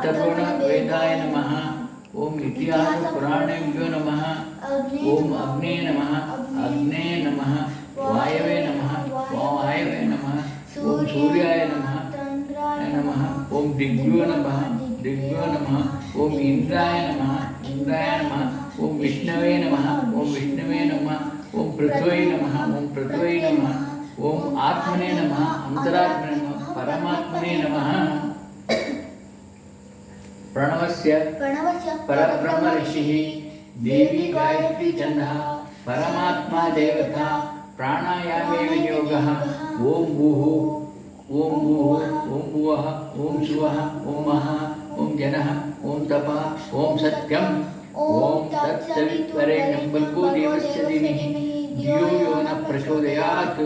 अथर्वण वेदाय नमः। ओम इतिहास पुराणेभ्यो नमः। ओम अग्ने नमः। अग्ने नमः। वायवे नमः। वायवे नमः। ओम सूर्याय नमः। नमः। ओम दिग्भ्यो नमः। दिग्भ्यो नमः। ओम इंद्राय नमः। इंद्राय नमः। ओम विष्णवे नमः। ओम विष्णवे नमः। ओम पृथ्वी नमः। ओम पृथ्वी नमः। ओम आत्मने नमः। अंतरात्मने नमः। परमात्मने नमः। प्रणवस्य परब्रह्म ऋषिः देवी गायत्री छन्दः परमात्मा देवता प्राणायामे विनियोगः ओम भूः ओम भूः ओम भुवः ओम शिवः ओम महः ओम जनः ओम तपः ओम सत्यम् ओम तत्सवितुर्वरेण्यं भर्गो देवस्य धीमहि धियो यो न प्रचोदयात्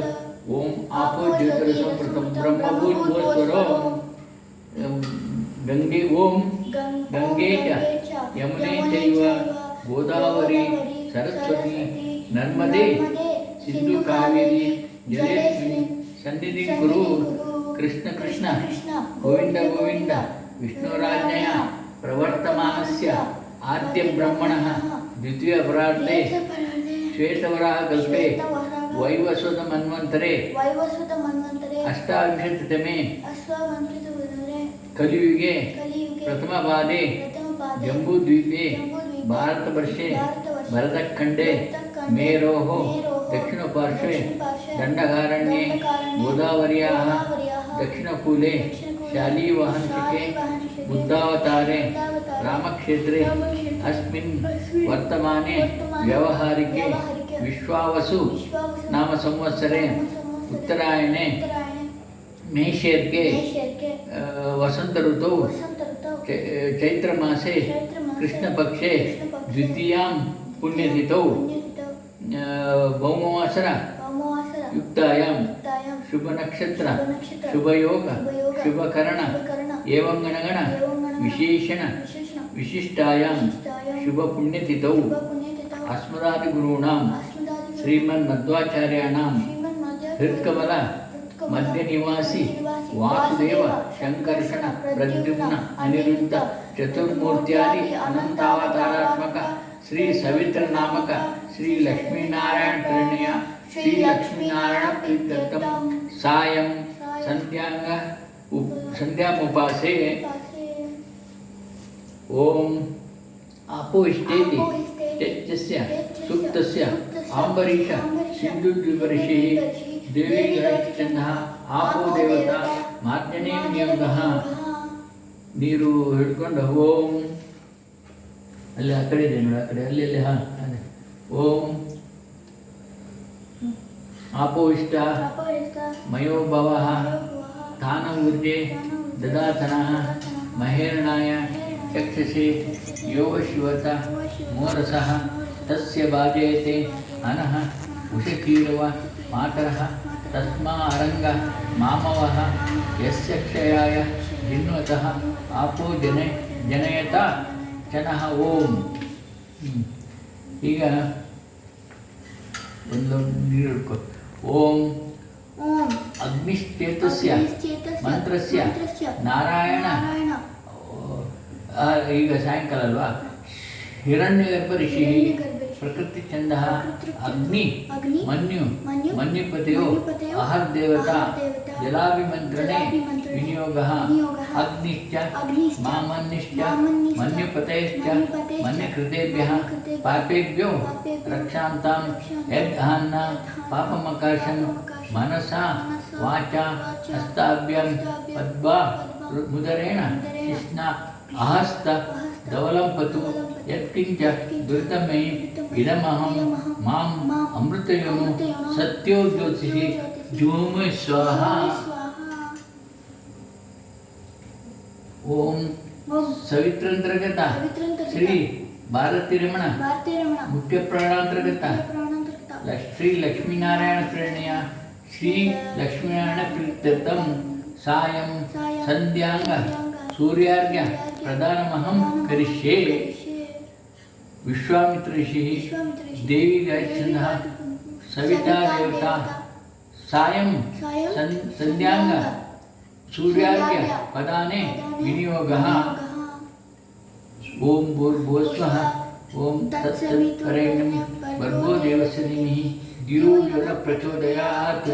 ओम आपो ज्योतिरसमृतं ब्रह्मभूर्भुवस्वरो गंगे ओम गंगे च यमुने चैव गोदावरी सरस्वती नर्मदे सिंधु कावेरी जलेस्मिन् सन्निधिं कुरु कृष्ण कृष्ण गोविंद गोविंद विष्णुराज्ञया प्रवर्तमानस्य आद्य ब्रह्मणः द्वितीय अपरार्धे श्वेतवराहकल्पे वैवस्वत मन्वन्तरे अष्टाविंशतितमे कलियुगे प्रथमपादे जम्बूद्वीपे भारतवर्षे भरतखण्डे मेरोः दक्षिणपार्श्वे दण्डकारण्ये गोदावर्याः दक्षिणकूले शालीवाहनशिखे बुद्धावतारे रामक्षेत्रे अस्मिन् वर्तमाने व्यावहारिके विश्वावसु नाम संवत्सरे उत्तरायणे मेषेर्गे वसंत ऋतौ चैत्रमासे कृष्णपक्षे द्वितीयां पुण्यतिथौ भौमवासर युक्तायां शुभनक्षत्र शुभयोग शुभकरण एवं गणगण विशेषण विशिष्टायां शुभपुण्यतिथौ अस्मदादिगुरूणां श्रीमन्मध्वाचार्याणां हृत्कमल मध्य निवासी वासुदेव शंकर्षण प्रद्युम्न अनिरुद्ध चतुर्मूर्त्यादि अनंतावतारात्मक श्री सवित्र नामक श्री लक्ष्मीनारायण प्रणय श्री लक्ष्मीनारायण प्रीत्यर्थम सायं संध्यामुपासे ओम आपो इष्टेति चेत्यस्य सुप्तस्य आंबरीष सिंधुद्विपरिषिः देवी गायत्री छन्दः आपो देवता मार्जने विनियोगः ನೀರು ಹಿಡ್ಕೊಂಡು ಓಂ ಅಲ್ಲಿ ಆ ಕಡೆ ಇದೆ ನೋಡಿ ಆ ಕಡೆ ಅಲ್ಲಿ ಅಲ್ಲಿ ಹಾಂ ಅದೇ ಓಂ आपो इष्ट मयो भवः तानं ऊर्जे ददातनः महेरणाय चक्षसे यो शिवत मोरसः तस्य बाधेते अनः उषकीरव मातरः तस्मा अरंग मामवः यस्य क्षयाय जिन्वतः आपो जनयत चनः ओम ಈಗ ಒಂದು ನೀರು ಹಿಡ್ಕೊ ಓಂ ಅಗ್ನಿಶ್ಚೇತಸ್ಯ ಮಂತ್ರಸ್ಯ ನಾರಾಯಣ ಈಗ ಸಾಯಂಕಾಲ ಅಲ್ವಾ ಹಿರಣ್ಯಗರ್ಭ ಋಷಿ ಪ್ರಕೃತಿ ಛಂದಃ ಅಗ್ನಿ ಮನ್ಯು ಮನ್ಯುಪತೆಯೋ ಅಹರ್ ದೇವತಾ ಜಲಾಭಿಮಂತ್ರणे ವಿನಿಯೋಗಃ ಅಗ್ನಿಶ್ಚ ಮಾಮನ್ನಿಶ್ಚ ಮನ್ಯುಪತಯಶ್ಚ ಮನ್ಯಕೃತೆಭ್ಯಃ ಪಾಪೇಭ್ಯೋ ರಕ್ಷಾಂತಾಂ ಯದ್ಹಾನ್ನ ಪಾಪಮಕಾಶನ್ ಮನಸಾ ವಾಚಾ ಹಸ್ತಾಭ್ಯಾಂ ಪದ್ಮಾ ಮುದರೇಣ ಕೃಷ್ಣ ಅಹಸ್ತ ಧವಲಂಪತು ಯತ್ಕಿಂಚ ದುರಿತಮಯಿ ಇದಮಹಂ ಮಾಂ ಅಮೃತಯೋನು ಸತ್ಯೋ ಜ್ಯೋತಿಷಿ ಜೂಮ ಸ್ವಾಹ ಓಂ ಸವಿತ್ರಂತರ್ಗತ ಶ್ರೀ ಭಾರತಿ ರಮಣ ಮುಖ್ಯ ಪ್ರಾಣಾಂತರ್ಗತ ಶ್ರೀ ಲಕ್ಷ್ಮೀನಾರಾಯಣ ಪ್ರೇರಣೆಯ ಶ್ರೀ ಲಕ್ಷ್ಮೀನಾರಾಯಣ ಪ್ರೀತ್ಯರ್ಥಂ ಸಾಯಂ ಸಂಧ್ಯಾಂಗ सूर्यार्घ्य प्रदानमहं करिष्ये विश्वामित्र ऋषिः देवी गायत्री छन्दः सविता देवता सायं संध्यांग सूर्यार्घ्य प्रदाने विनियोगः ओम भूर्भुवः स्वः। ओम तत्सवितुर्वरेण्यं भर्गो देवस्य धीमहि धियो यो न प्रचोदयात्।